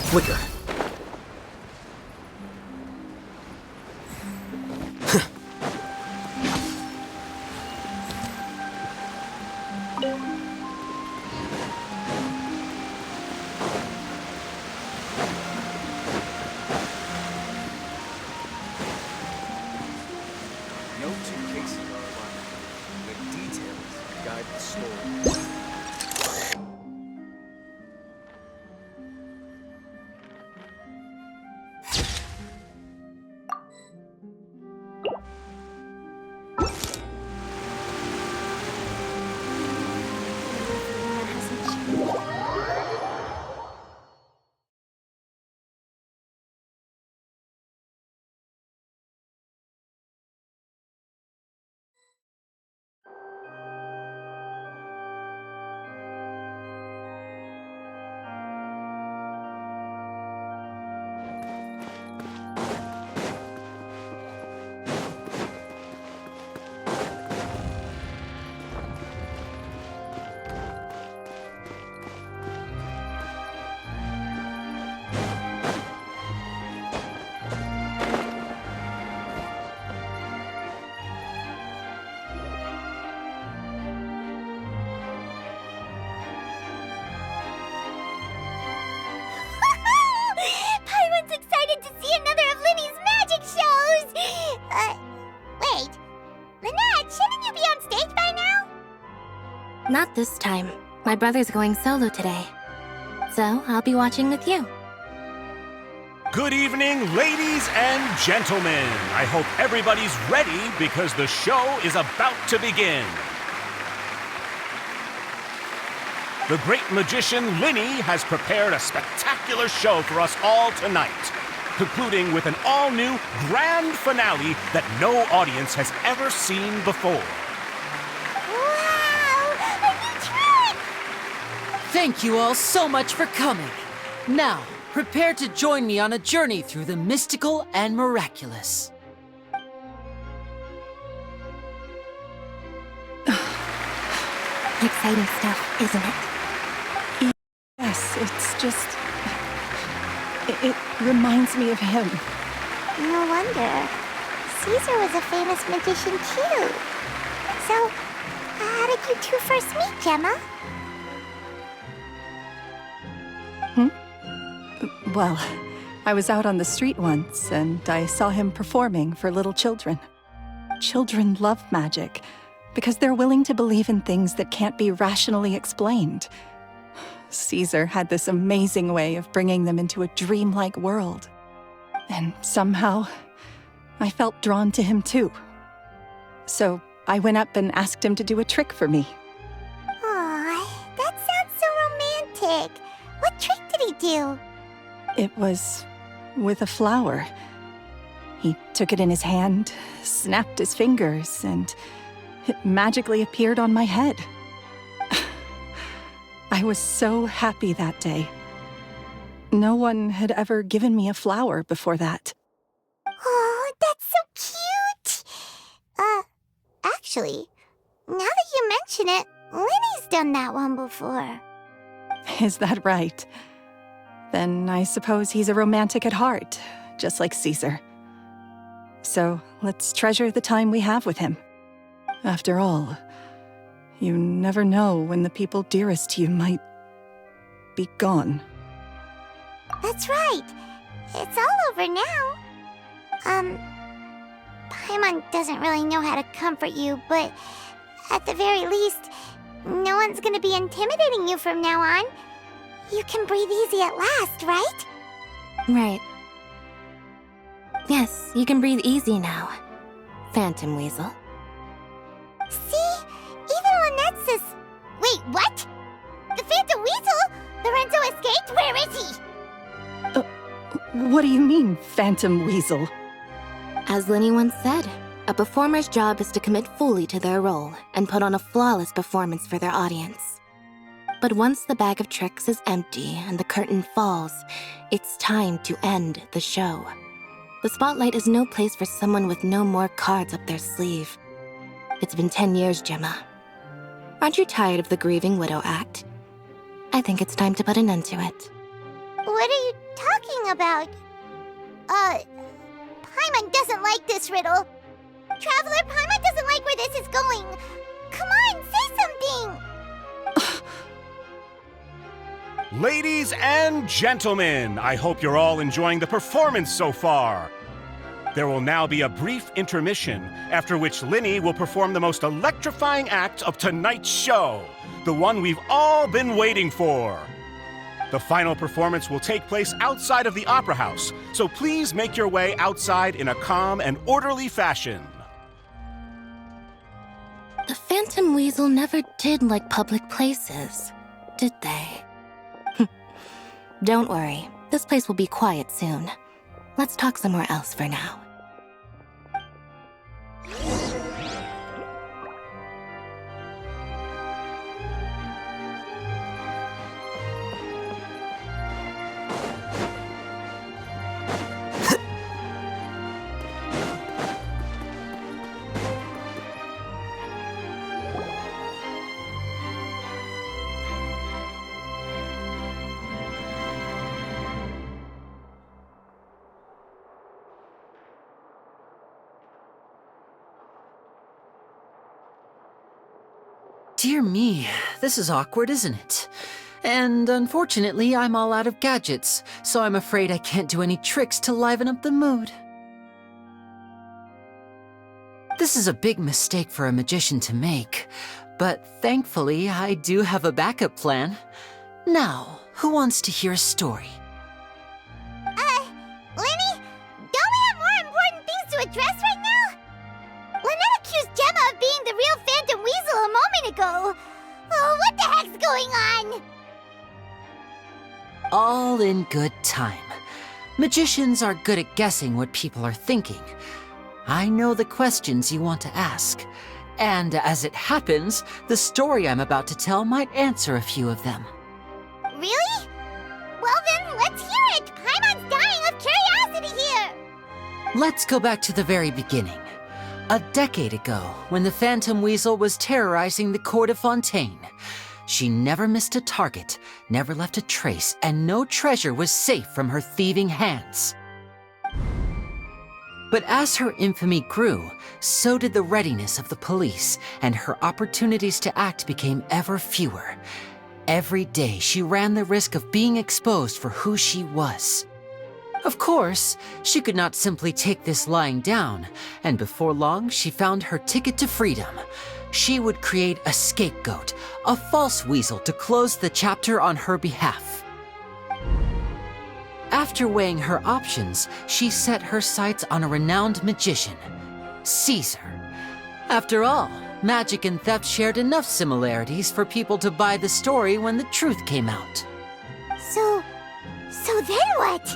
Flicker. No two cases are alike. The details guide the story. Paimon's excited to see another of Lyney's magic shows! Wait. Lynette, shouldn't you be on stage by now? Not this time. My brother's going solo today. So, I'll be watching with you. Good evening, ladies and gentlemen. I hope everybody's ready because the show is about to begin. The great magician Lyney has prepared a spectacular show for us all tonight, concluding with an all-new grand finale that no audience has ever seen before. Wow! A new trick! Thank you all so much for coming. Now, prepare to join me on a journey through the mystical and miraculous. Exciting stuff, isn't it? Yes, it's just... It reminds me of him. No wonder. Caesar was a famous magician too. So, how did you two first meet, Gemma? Well, I was out on the street once, and I saw him performing for little children. Children love magic, because they're willing to believe in things that can't be rationally explained. Caesar had this amazing way of bringing them into a dreamlike world. And somehow, I felt drawn to him too. So I went up and asked him to do a trick for me. Aw, that sounds so romantic. What trick did he do? It was with a flower. He took it in his hand, snapped his fingers, and it magically appeared on my head. I was so happy that day. No one had ever given me a flower before that. Oh, that's so cute! Actually, now that you mention it, Lyney's done that one before. Is that right? Then I suppose he's a romantic at heart, just like Caesar. So let's treasure the time we have with him. After all, you never know when the people dearest to you might be gone. That's right. It's all over now. Paimon doesn't really know how to comfort you, but at the very least, no one's gonna be intimidating you from now on. You can breathe easy at last, right? Right. Yes, you can breathe easy now, Phantom Weasel. See? Even Lynette says... Wait, what? The Phantom Weasel? Lorenzo escaped? Where is he? What do you mean, Phantom Weasel? As Lyney once said, a performer's job is to commit fully to their role and put on a flawless performance for their audience. But once the bag of tricks is empty and the curtain falls, it's time to end the show. The spotlight is no place for someone with no more cards up their sleeve. It's been 10 years, Gemma. Aren't you tired of the grieving widow act? I think it's time to put an end to it. What are you talking about? Paimon doesn't like this riddle. Traveler, Paimon doesn't like where this is going. Come on, say something! Ladies and gentlemen, I hope you're all enjoying the performance so far. There will now be a brief intermission, after which Lyney will perform the most electrifying act of tonight's show, the one we've all been waiting for. The final performance will take place outside of the Opera House, so please make your way outside in a calm and orderly fashion. The Phantom Weasel never did like public places, did they? Don't worry, this place will be quiet soon. Let's talk somewhere else for now. Dear me, this is awkward, isn't it? And unfortunately, I'm all out of gadgets, so I'm afraid I can't do any tricks to liven up the mood. This is a big mistake for a magician to make, but thankfully, I do have a backup plan. Now, who wants to hear a story? Lyney, don't we have more important things to address right now? Lynette accused Gemma of being the real Phantom Weasel a moment ago. Oh, what the heck's going on? All in good time. Magicians are good at guessing what people are thinking. I know the questions you want to ask. And as it happens, the story I'm about to tell might answer a few of them. Really? Well then, let's hear it! Paimon's dying of curiosity here! Let's go back to the very beginning. A decade ago, when the Phantom Weasel was terrorizing the court of Fontaine. She never missed a target, never left a trace, and no treasure was safe from her thieving hands. But as her infamy grew, so did the readiness of the police, and her opportunities to act became ever fewer. Every day, she ran the risk of being exposed for who she was. Of course, she could not simply take this lying down, and before long, she found her ticket to freedom. She would create a scapegoat, a false weasel to close the chapter on her behalf. After weighing her options, she set her sights on a renowned magician, Caesar. After all, magic and theft shared enough similarities for people to buy the story when the truth came out. So then what?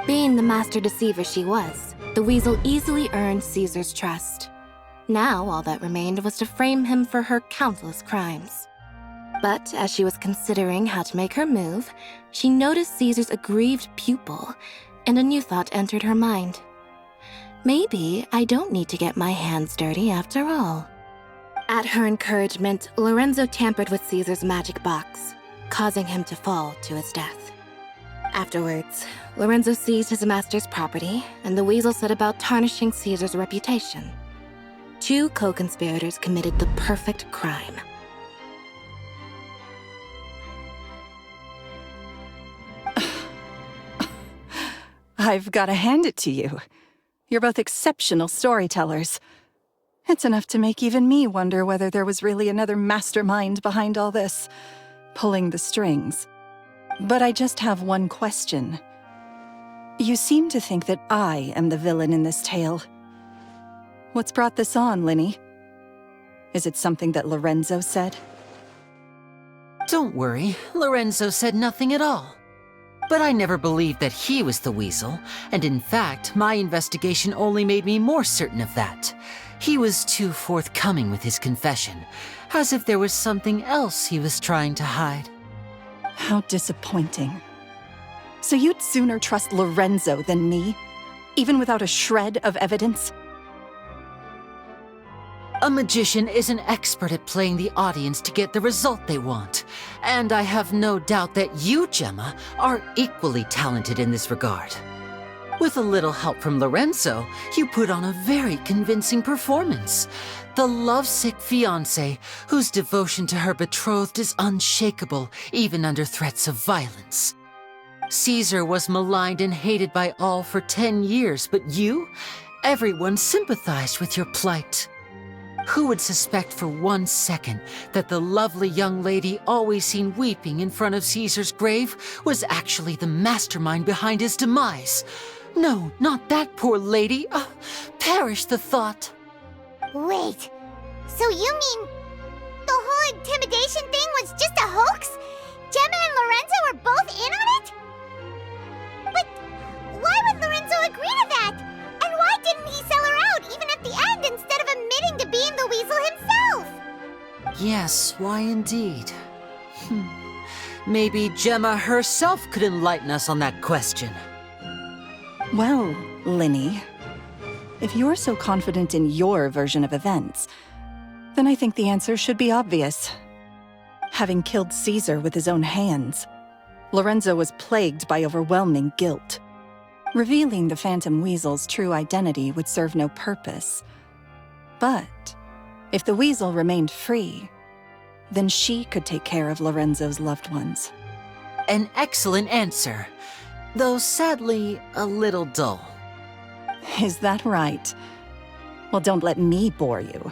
Being the master deceiver she was, the weasel easily earned Caesar's trust. Now all that remained was to frame him for her countless crimes. But as she was considering how to make her move, she noticed Caesar's aggrieved pupil, and a new thought entered her mind. Maybe I don't need to get my hands dirty after all. At her encouragement, Lorenzo tampered with Caesar's magic box, causing him to fall to his death. Afterwards, Lorenzo seized his master's property, and the weasel set about tarnishing Caesar's reputation. Two co-conspirators committed the perfect crime. I've got to hand it to you. You're both exceptional storytellers. It's enough to make even me wonder whether there was really another mastermind behind all this, pulling the strings. But I just have one question. You seem to think that I am the villain in this tale. What's brought this on, Lyney? Is it something that Lorenzo said? Don't worry, Lorenzo said nothing at all. But I never believed that he was the weasel, and in fact, my investigation only made me more certain of that. He was too forthcoming with his confession, as if there was something else he was trying to hide. How disappointing. So you'd sooner trust Lorenzo than me, even without a shred of evidence? A magician is an expert at playing the audience to get the result they want. And I have no doubt that you, Gemma, are equally talented in this regard. With a little help from Lorenzo, you put on a very convincing performance. The lovesick fiancé, whose devotion to her betrothed is unshakable, even under threats of violence. Caesar was maligned and hated by all for 10 years, but you? Everyone sympathized with your plight. Who would suspect for 1 second that the lovely young lady always seen weeping in front of Caesar's grave was actually the mastermind behind his demise? No, not that poor lady. Perish the thought. Wait, so you mean the whole intimidation thing was just a hoax? Gemma and Lorenzo were both in on it? But why would Lorenzo agree to that? And why didn't he sell her out even at the end instead of admitting to being the weasel himself? Yes, why indeed? Maybe Gemma herself could enlighten us on that question. Well, Lyney, if you're so confident in your version of events, then I think the answer should be obvious. Having killed Caesar with his own hands, Lorenzo was plagued by overwhelming guilt. Revealing the Phantom Weasel's true identity would serve no purpose. But if the Weasel remained free, then she could take care of Lorenzo's loved ones. An excellent answer, though sadly a little dull. Is that right? Well, don't let me bore you.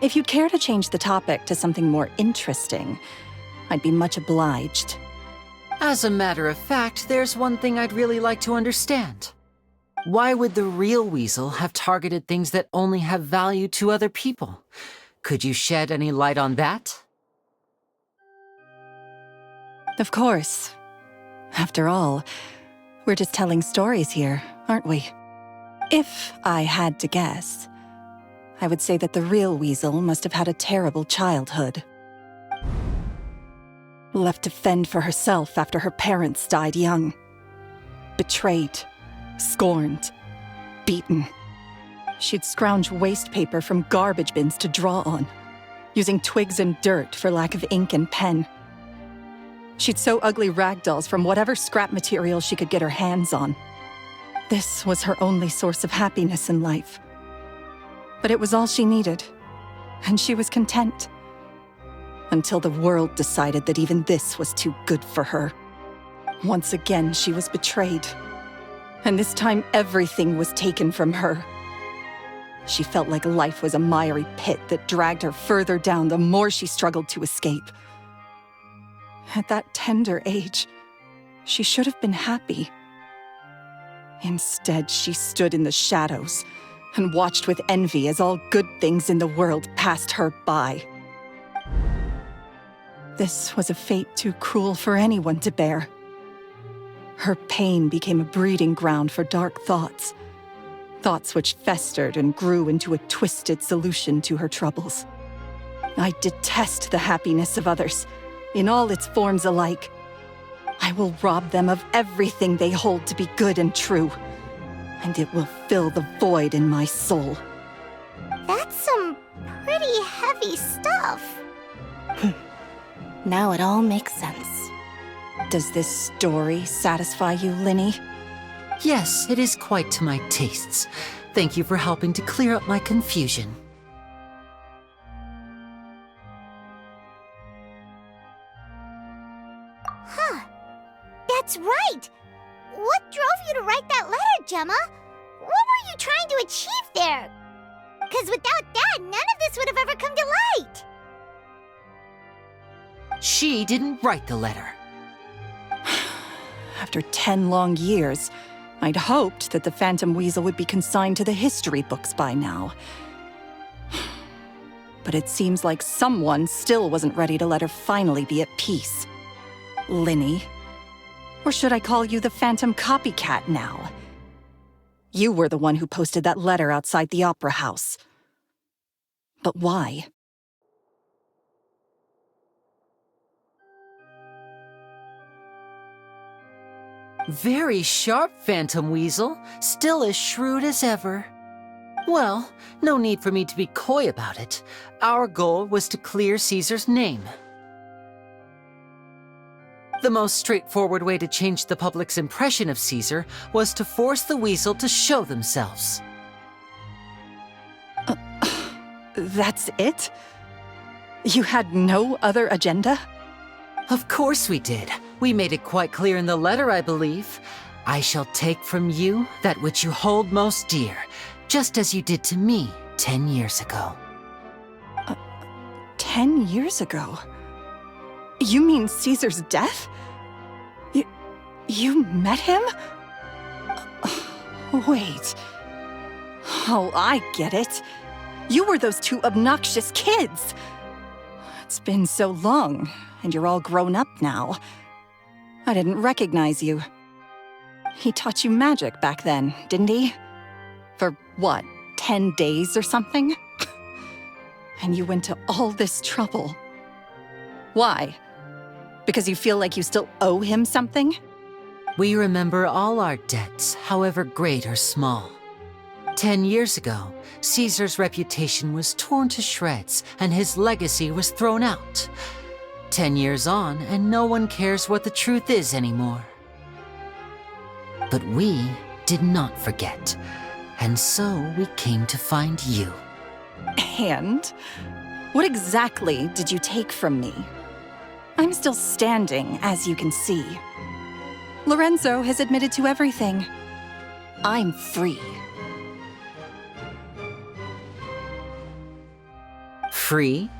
If you'd care to change the topic to something more interesting, I'd be much obliged. As a matter of fact, there's one thing I'd really like to understand. Why would the real weasel have targeted things that only have value to other people? Could you shed any light on that? Of course. After all, we're just telling stories here, aren't we? If I had to guess, I would say that the real weasel must have had a terrible childhood. Left to fend for herself after her parents died young. Betrayed, scorned, beaten. She'd scrounge waste paper from garbage bins to draw on, using twigs and dirt for lack of ink and pen. She'd sew ugly rag dolls from whatever scrap material she could get her hands on. This was her only source of happiness in life. But it was all she needed, and she was content. Until the world decided that even this was too good for her. Once again, she was betrayed. And this time, everything was taken from her. She felt like life was a miry pit that dragged her further down the more she struggled to escape. At that tender age, she should have been happy. Instead, she stood in the shadows and watched with envy as all good things in the world passed her by. This was a fate too cruel for anyone to bear. Her pain became a breeding ground for dark thoughts. Thoughts which festered and grew into a twisted solution to her troubles. I detest the happiness of others, in all its forms alike. I will rob them of everything they hold to be good and true, and it will fill the void in my soul. That's some pretty heavy stuff. Now it all makes sense. Does this story satisfy you, Lyney? Yes, it is quite to my tastes. Thank you for helping to clear up my confusion. Huh. That's right. What drove you to write that letter, Gemma? What were you trying to achieve there? Because without that, none of this would have ever come to light. She didn't write the letter. After 10 long years, I'd hoped that the Phantom Weasel would be consigned to the history books by now. But it seems like someone still wasn't ready to let her finally be at peace. Lyney, Or should I call you the Phantom Copycat now? You were the one who posted that letter outside the Opera House. But why? Very sharp, Phantom Weasel. Still as shrewd as ever. Well, no need for me to be coy about it. Our goal was to clear Caesar's name. The most straightforward way to change the public's impression of Caesar was to force the Weasel to show themselves. That's it? You had no other agenda? Of course we did. We made it quite clear in the letter, I believe. I shall take from you that which you hold most dear, just as you did to me 10 years ago. 10 years ago? You mean Caesar's death? You met him? Wait. Oh, I get it. You were those two obnoxious kids. It's been so long, and you're all grown up now. I didn't recognize you. He taught you magic back then, didn't he? For what, 10 days or something? And you went to all this trouble. Why? Because you feel like you still owe him something? We remember all our debts, however great or small. 10 years ago, Caesar's reputation was torn to shreds and his legacy was thrown out. 10 years on, and no one cares what the truth is anymore. But we did not forget, and so we came to find you. And? What exactly did you take from me? I'm still standing, as you can see. Lorenzo has admitted to everything. I'm free. Free?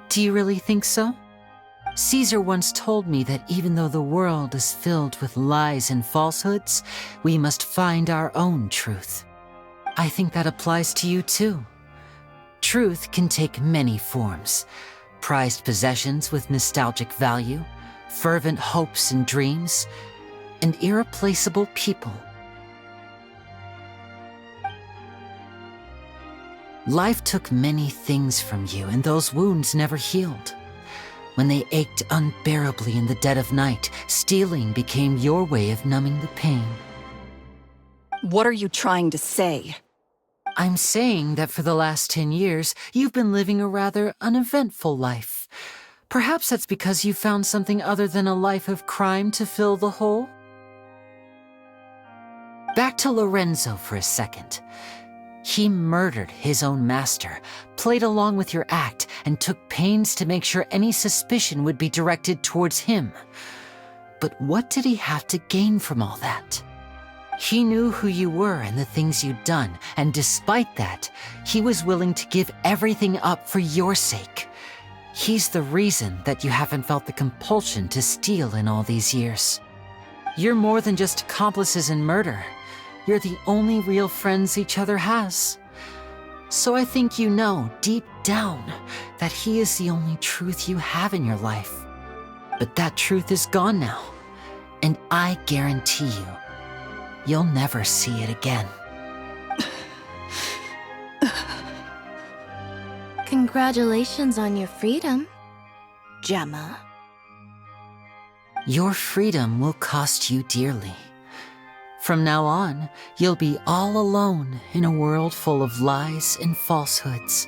Do you really think so? Caesar once told me that even though the world is filled with lies and falsehoods, we must find our own truth. I think that applies to you too. Truth can take many forms. Prized possessions with nostalgic value, fervent hopes and dreams, and irreplaceable people. Life took many things from you, and those wounds never healed. When they ached unbearably in the dead of night, stealing became your way of numbing the pain. What are you trying to say? I'm saying that for the last 10 years, you've been living a rather uneventful life. Perhaps that's because you found something other than a life of crime to fill the hole? Back to Lorenzo for a second. He murdered his own master, played along with your act, and took pains to make sure any suspicion would be directed towards him. But what did he have to gain from all that? He knew who you were and the things you'd done, and despite that, he was willing to give everything up for your sake. He's the reason that you haven't felt the compulsion to steal in all these years. You're more than just accomplices in murder. You're the only real friends each other has. So I think you know, deep down, that he is the only truth you have in your life. But that truth is gone now, and I guarantee you, you'll never see it again. Congratulations on your freedom, Gemma. Your freedom will cost you dearly. From now on, you'll be all alone in a world full of lies and falsehoods.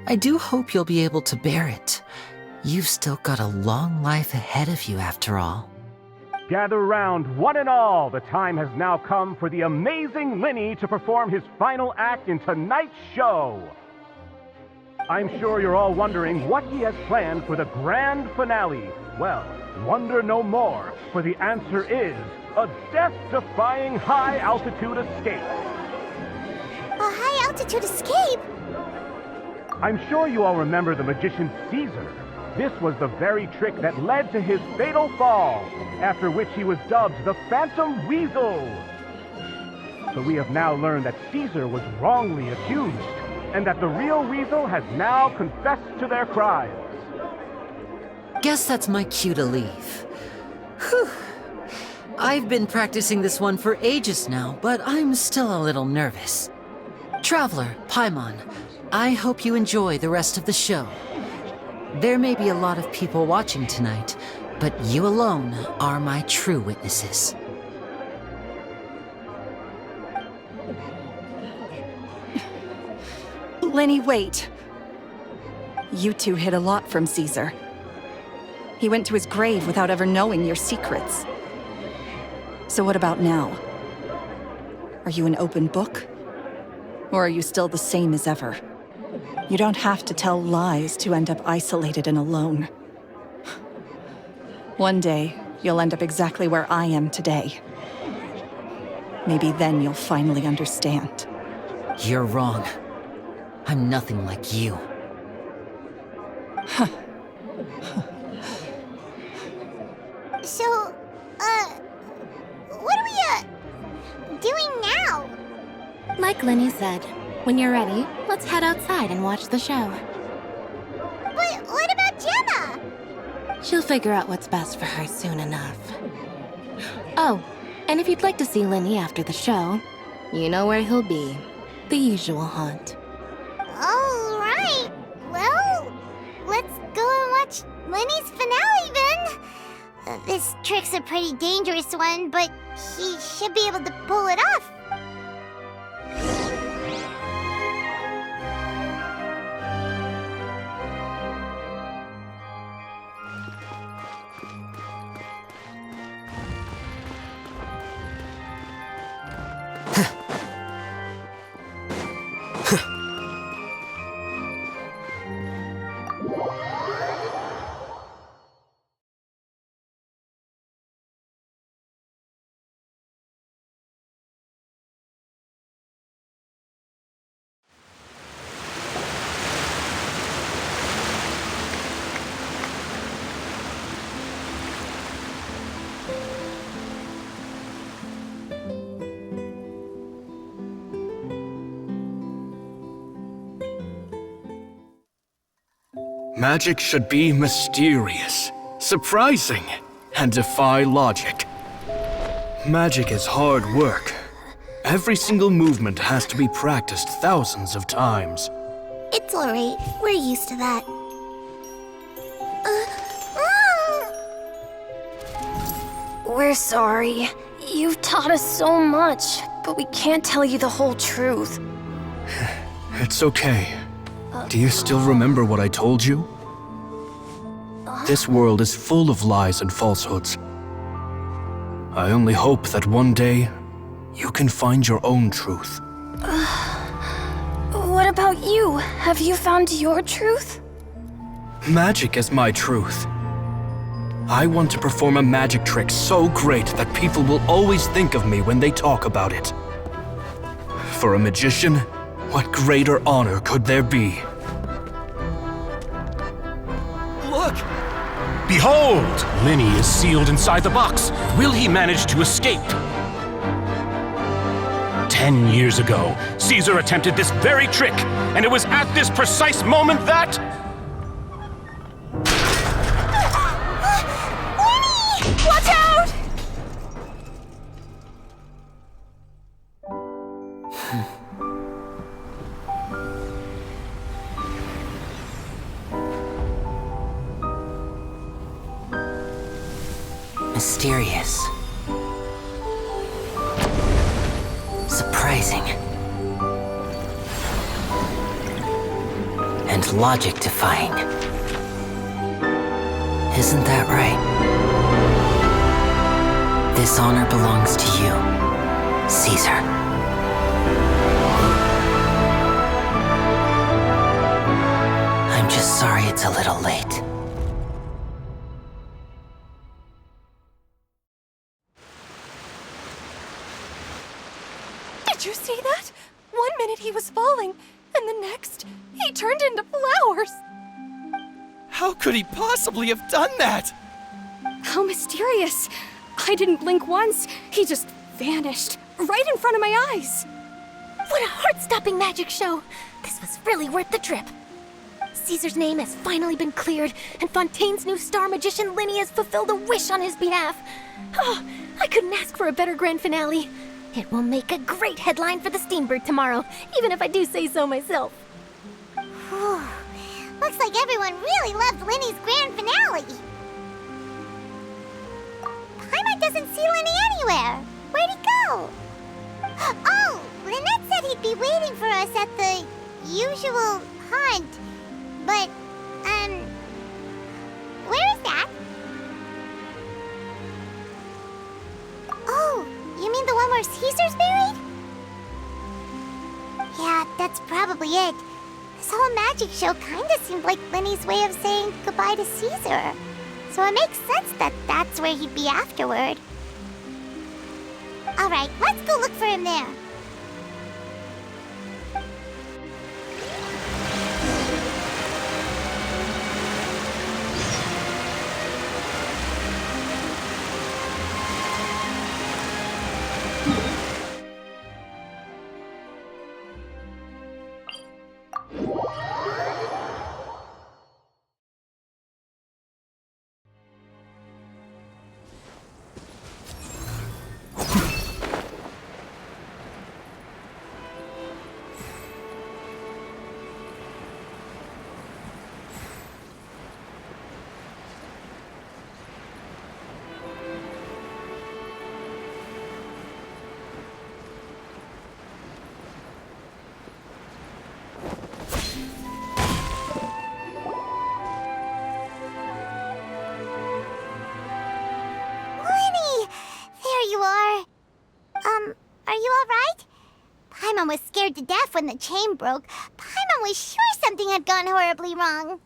I do hope you'll be able to bear it. You've still got a long life ahead of you after all. Gather round, one and all. The time has now come for the amazing Lyney to perform his final act in tonight's show. I'm sure you're all wondering what he has planned for the grand finale. Well, wonder no more, for the answer is a death-defying high-altitude escape. A high-altitude escape? I'm sure you all remember the magician Caesar. This was the very trick that led to his fatal fall, after which he was dubbed the Phantom Weasel. So we have now learned that Caesar was wrongly accused, and that the real Weasel has now confessed to their crimes. Guess that's my cue to leave. I've been practicing this one for ages now, but I'm still a little nervous. Traveler, Paimon, I hope you enjoy the rest of the show. There may be a lot of people watching tonight, but you alone are my true witnesses. Lyney, wait. You two hid a lot from Caesar. He went to his grave without ever knowing your secrets. So what about now? Are you an open book? Or are you still the same as ever? You don't have to tell lies to end up isolated and alone. One day, you'll end up exactly where I am today. Maybe then you'll finally understand. You're wrong. I'm nothing like you. So, what are we, doing now? Like Lyney said, when you're ready, let's head outside and watch the show. But what about Gemma? She'll figure out what's best for her soon enough. Oh, and if you'd like to see Lyney after the show, you know where he'll be. The usual haunt. All right. Well, let's go and watch Lyney's finale then. This trick's a pretty dangerous one, but he should be able to pull it off. Magic should be mysterious, surprising, and defy logic. Magic is hard work. Every single movement has to be practiced thousands of times. It's all right. We're used to that. We're sorry. You've taught us so much, but we can't tell you the whole truth. It's okay. Do you still remember what I told you? This world is full of lies and falsehoods. I only hope that one day you can find your own truth. What about you? Have you found your truth? Magic is my truth. I want to perform a magic trick so great that people will always think of me when they talk about it. For a magician, what greater honor could there be? Look! Behold! Lyney is sealed inside the box. Will he manage to escape? 10 years ago, Caesar attempted this very trick, and it was at this precise moment that... Watch out! Mysterious. Surprising. And logic-defying. Isn't that right? This honor belongs to you, Caesar. I'm just sorry it's a little late. Did you see that? 1 minute he was falling, and the next, he turned into flowers. How could he possibly have done that? How mysterious. I didn't blink once. He just vanished, right in front of my eyes. What a heart-stopping magic show! This was really worth the trip. Caesar's name has finally been cleared, and Fontaine's new star magician Lyney has fulfilled a wish on his behalf. Oh, I couldn't ask for a better grand finale. It will make a great headline for the Steambird tomorrow, even if I do say so myself. Whew. Looks like everyone really loved Lyney's grand finale. Paimon doesn't see Lyney anywhere. Where'd he go? Oh, Lynette said he'd be waiting for us at the usual haunt. But, where is that? Oh, you mean the one where Caesar's buried? Yeah, that's probably it. This whole magic show kinda seemed like Lyney's way of saying goodbye to Caesar. So it makes sense that that's where he'd be afterward. Alright, let's go look for him there. Are you alright? Paimon was scared to death when the chain broke. Paimon was sure something had gone horribly wrong.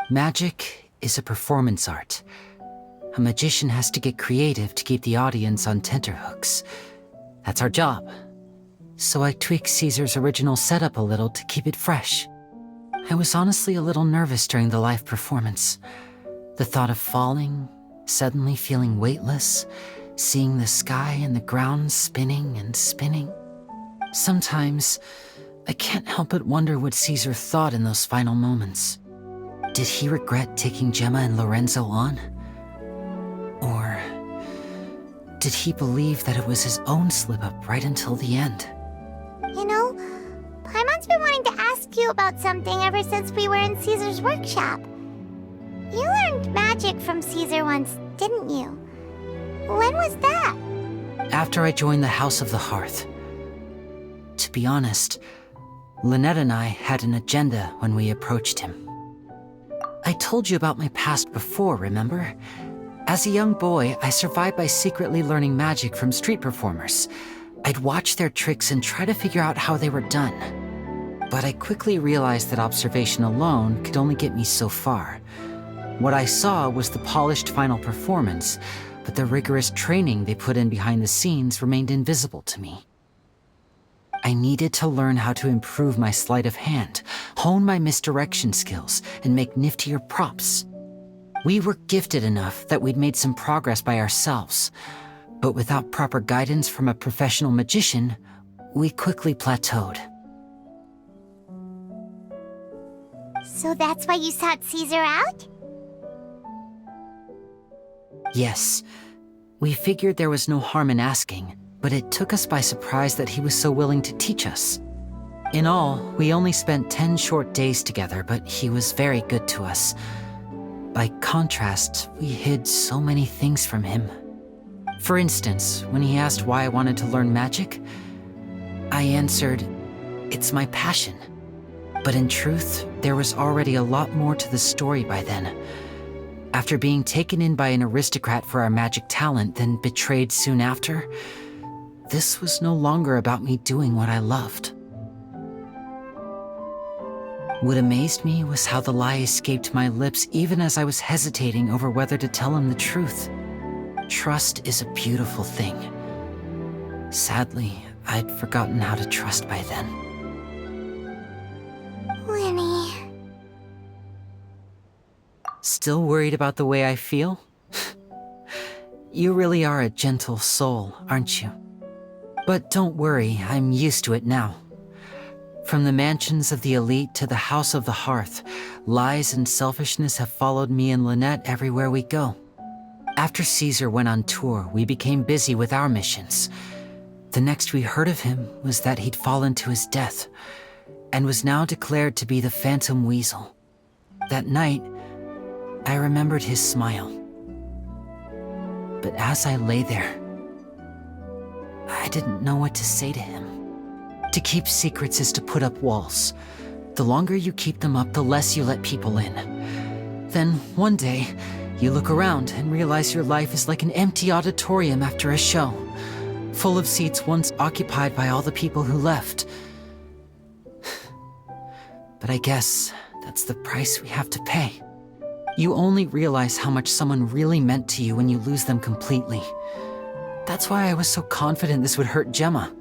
Magic is a performance art. A magician has to get creative to keep the audience on tenterhooks. That's our job. So I tweaked Caesar's original setup a little to keep it fresh. I was honestly a little nervous during the live performance. The thought of falling, suddenly feeling weightless, seeing the sky and the ground spinning and spinning. Sometimes, I can't help but wonder what Caesar thought in those final moments. Did he regret taking Gemma and Lorenzo on? Or did he believe that it was his own slip-up right until the end? You know, Paimon's been wanting to ask you about something ever since we were in Caesar's workshop. You learned magic from Caesar once, didn't you? When was that? After I joined the House of the Hearth. To be honest, Lynette and I had an agenda when we approached him. I told you about my past before, remember? As a young boy, I survived by secretly learning magic from street performers. I'd watch their tricks and try to figure out how they were done. But I quickly realized that observation alone could only get me so far. What I saw was the polished final performance, but the rigorous training they put in behind the scenes remained invisible to me. I needed to learn how to improve my sleight of hand, hone my misdirection skills, and make niftier props. We were gifted enough that we'd made some progress by ourselves, but without proper guidance from a professional magician, we quickly plateaued. So that's why you sought Caesar out? Yes, we figured there was no harm in asking, but it took us by surprise that he was so willing to teach us. In all, we only spent 10 short days together, but he was very good to us. By contrast, we hid so many things from him. For instance, when he asked why I wanted to learn magic, I answered, "It's my passion." But in truth, there was already a lot more to the story by then. After being taken in by an aristocrat for our magic talent, then betrayed soon after, this was no longer about me doing what I loved. What amazed me was how the lie escaped my lips even as I was hesitating over whether to tell him the truth. Trust is a beautiful thing. Sadly, I'd forgotten how to trust by then. Lyney. Still worried about the way I feel? You really are a gentle soul, aren't you? But don't worry, I'm used to it now. From the mansions of the elite to the house of the hearth, lies and selfishness have followed me and Lynette everywhere we go. After Caesar went on tour, we became busy with our missions. The next we heard of him was that he'd fallen to his death, and was now declared to be the Phantom Weasel. That night, I remembered his smile. But as I lay there, I didn't know what to say to him. To keep secrets is to put up walls. The longer you keep them up, the less you let people in. Then, one day, you look around and realize your life is like an empty auditorium after a show, full of seats once occupied by all the people who left. But I guess that's the price we have to pay. You only realize how much someone really meant to you when you lose them completely. That's why I was so confident this would hurt Gemma.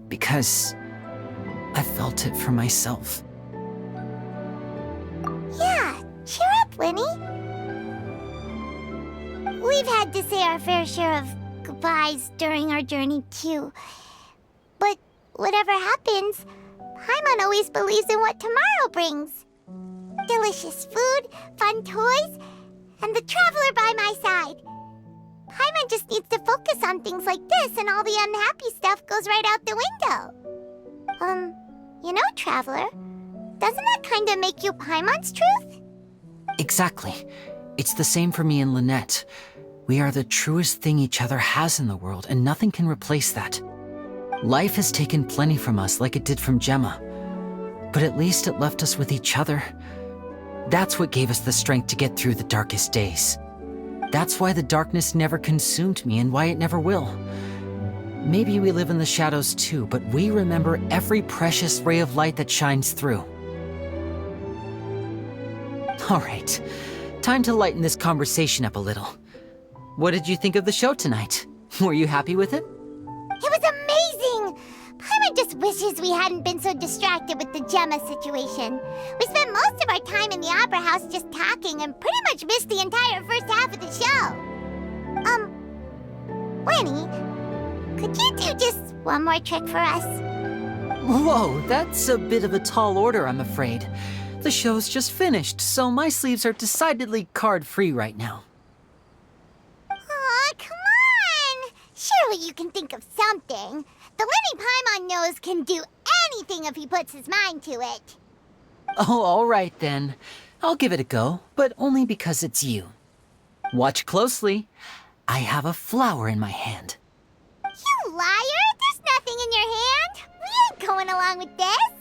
Because I felt it for myself. Yeah, cheer up, Lyney. We've had to say our fair share of goodbyes during our journey, too. But whatever happens, Paimon always believes in what tomorrow brings. Delicious food, fun toys, and the traveler by my side. Paimon just needs to focus on things like this, and all the unhappy stuff goes right out the window. You know, Traveler, doesn't that kind of make you Paimon's truth? Exactly. It's the same for me and Lynette. We are the truest thing each other has in the world, and nothing can replace that. Life has taken plenty from us, like it did from Gemma. But at least it left us with each other. That's what gave us the strength to get through the darkest days. That's why the darkness never consumed me, and why it never will. Maybe we live in the shadows too, but we remember every precious ray of light that shines through. All right, time to lighten this conversation up a little. What did you think of the show tonight? Were you happy with it? It was amazing! Paimon just wishes we hadn't been so distracted with the Gemma situation. We spent most of our time in the opera house just talking and pretty much missed the entire first half of the show. Lyney, could you do just one more trick for us? Whoa, that's a bit of a tall order, I'm afraid. The show's just finished, so my sleeves are decidedly card-free right now. Aw, come on! Surely you can think of something. The Lyney Paimon knows can do anything if he puts his mind to it. Oh, all right then. I'll give it a go, but only because it's you. Watch closely. I have a flower in my hand. You liar! There's nothing in your hand! We ain't going along with this!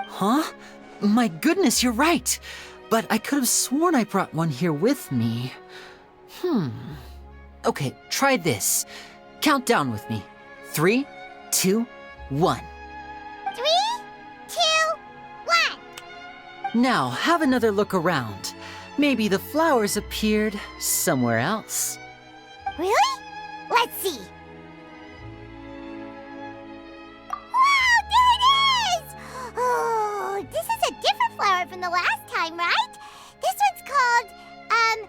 Huh? My goodness, you're right. But I could have sworn I brought one here with me. Okay, try this. Count down with me. 3, 2, 1. 3, 2, 1! Now, have another look around. Maybe the flowers appeared somewhere else. Really? Let's see. Wow, there it is! Oh, this is a different flower from the last time, right? This one's called, oh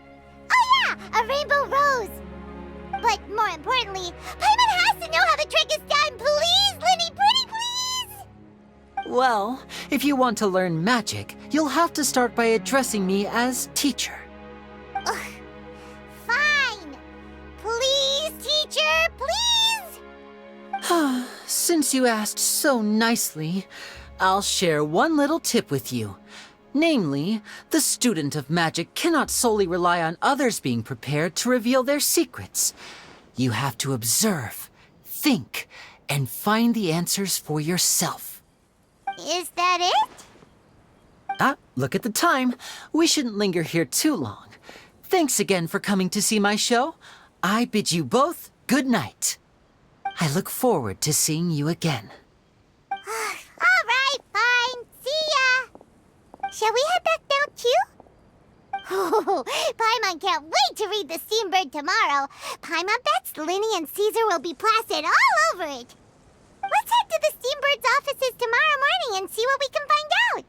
yeah, a rainbow rose. But more importantly, Paimon has to know how the trick is done. Please, Lyney, pretty please! Well, if you want to learn magic, you'll have to start by addressing me as teacher. Ugh. Fine. Please, teacher, please! Since you asked so nicely, I'll share one little tip with you. Namely, the student of magic cannot solely rely on others being prepared to reveal their secrets. You have to observe, think, and find the answers for yourself. Is that it? Look at the time. We shouldn't linger here too long. Thanks again for coming to see my show. I bid you both good night. I look forward to seeing you again. All right, fine. See ya. Shall we head back now, too? Oh, Paimon can't wait to read The Steambird tomorrow. Paimon bets Lyney and Caesar will be plastered all over it. Let's head to the Steambird's offices tomorrow morning and see what we can find out.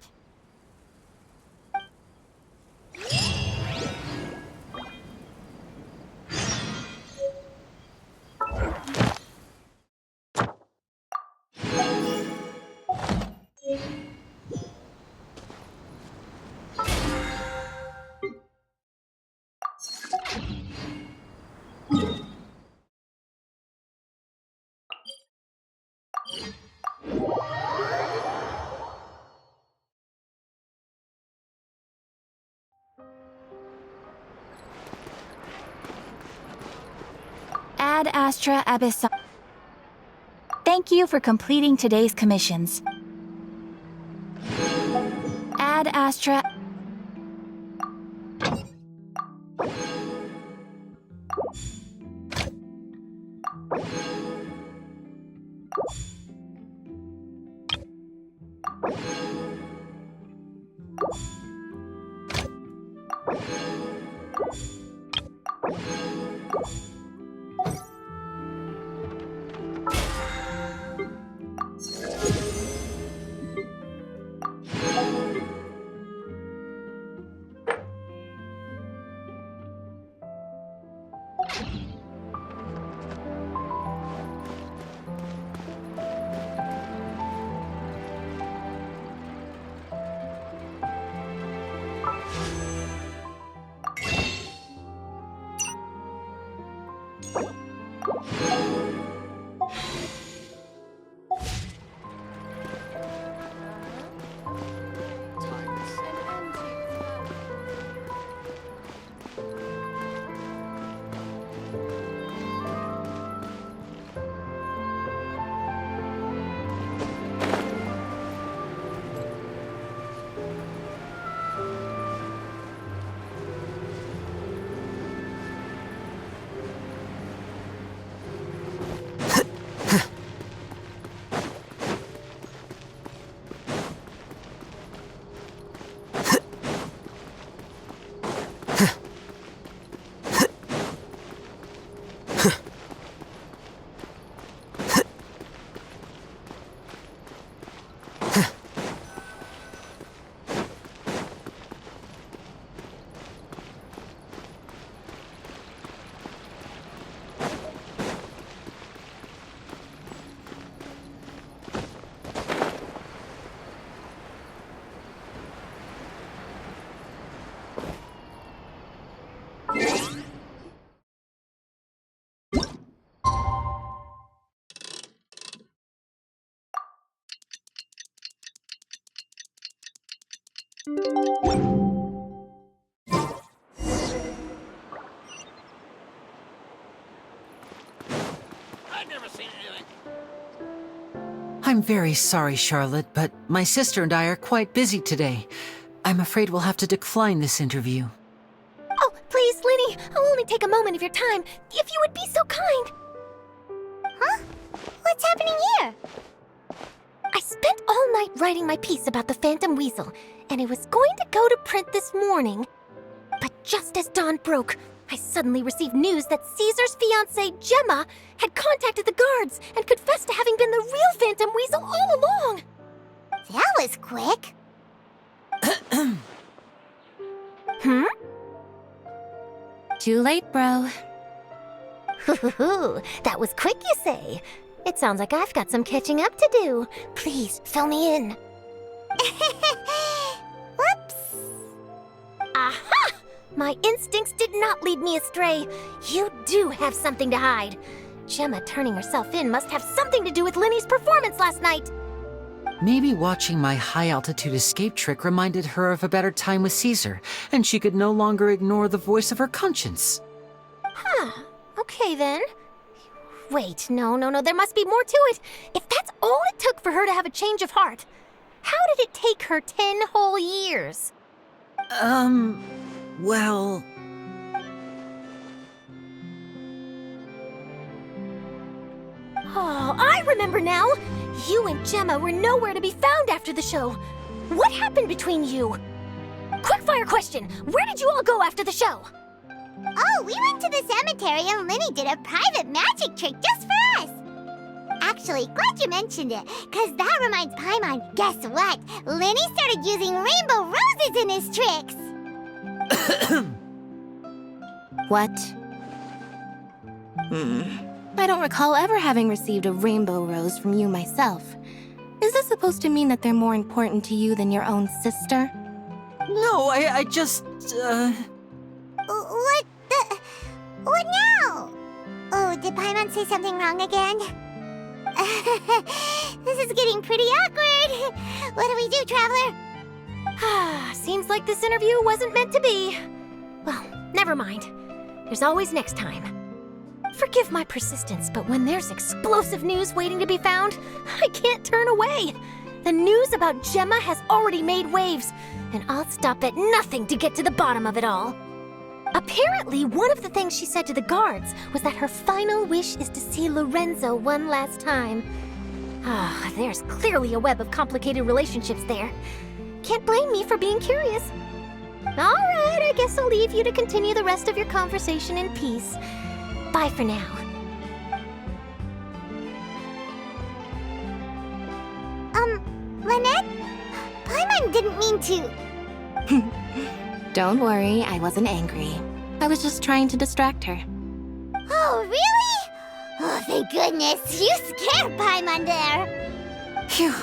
Ad Astra Abyssal. Thank you for completing today's commissions. Ad Astra. I'm very sorry, Charlotte, but my sister and I are quite busy today. I'm afraid we'll have to decline this interview. Oh, please, Lyney, I'll only take a moment of your time, if you would be so kind. Huh? What's happening here? I spent all night writing my piece about the Phantom Weasel, and it was going to go to print this morning. But just as dawn broke, I suddenly received news that Caesar's fiancée, Gemma, had contacted the guards and confessed to having been the real Phantom Weasel all along. That was quick. Hmm? Too late, bro. Hoo-hoo-hoo, that was quick, you say? It sounds like I've got some catching up to do. Please, fill me in. Whoops. Aha! My instincts did not lead me astray. You do have something to hide. Gemma turning herself in must have something to do with Lyney's performance last night. Maybe watching my high-altitude escape trick reminded her of a better time with Caesar, and she could no longer ignore the voice of her conscience. Huh. Okay, then. Wait, no, there must be more to it. If that's all it took for her to have a change of heart, how did it take her 10 whole years? Well... Oh, I remember now! You and Gemma were nowhere to be found after the show. What happened between you? Quickfire question! Where did you all go after the show? Oh, we went to the cemetery and Lyney did a private magic trick just for us. Actually, glad you mentioned it, because that reminds Paimon, guess what? Lyney started using rainbow roses in his tricks. What? I don't recall ever having received a rainbow rose from you myself. Is this supposed to mean that they're more important to you than your own sister? No, I just, What now? Oh, did Paimon say something wrong again? This is getting pretty awkward. What do we do, Traveler? Seems like this interview wasn't meant to be. Well, never mind. There's always next time. Forgive my persistence, but when there's explosive news waiting to be found, I can't turn away. The news about Gemma has already made waves, and I'll stop at nothing to get to the bottom of it all. Apparently, one of the things she said to the guards was that her final wish is to see Lorenzo one last time. Ah, there's clearly a web of complicated relationships there. Can't blame me for being curious. All right, I guess I'll leave you to continue the rest of your conversation in peace. Bye for now. Lynette? Paimon didn't mean to. Don't worry, I wasn't angry. I was just trying to distract her. Oh, really? Oh, thank goodness. You scared Paimon there. Phew.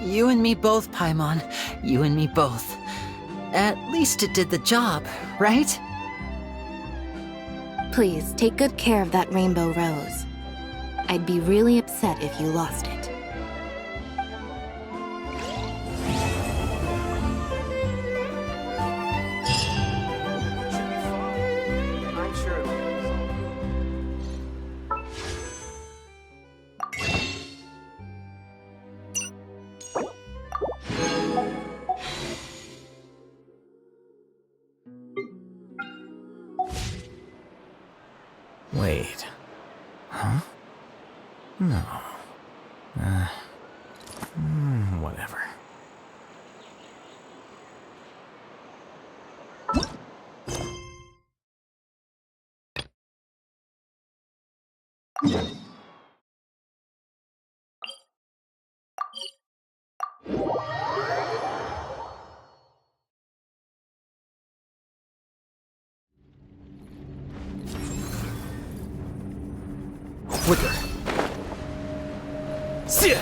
You and me both, Paimon. You and me both. At least it did the job, right? Please, take good care of that rainbow rose. I'd be really upset if you lost it. I'm sure it'll get resolved. Wait. Huh? No. Whatever. Quicker. See ya!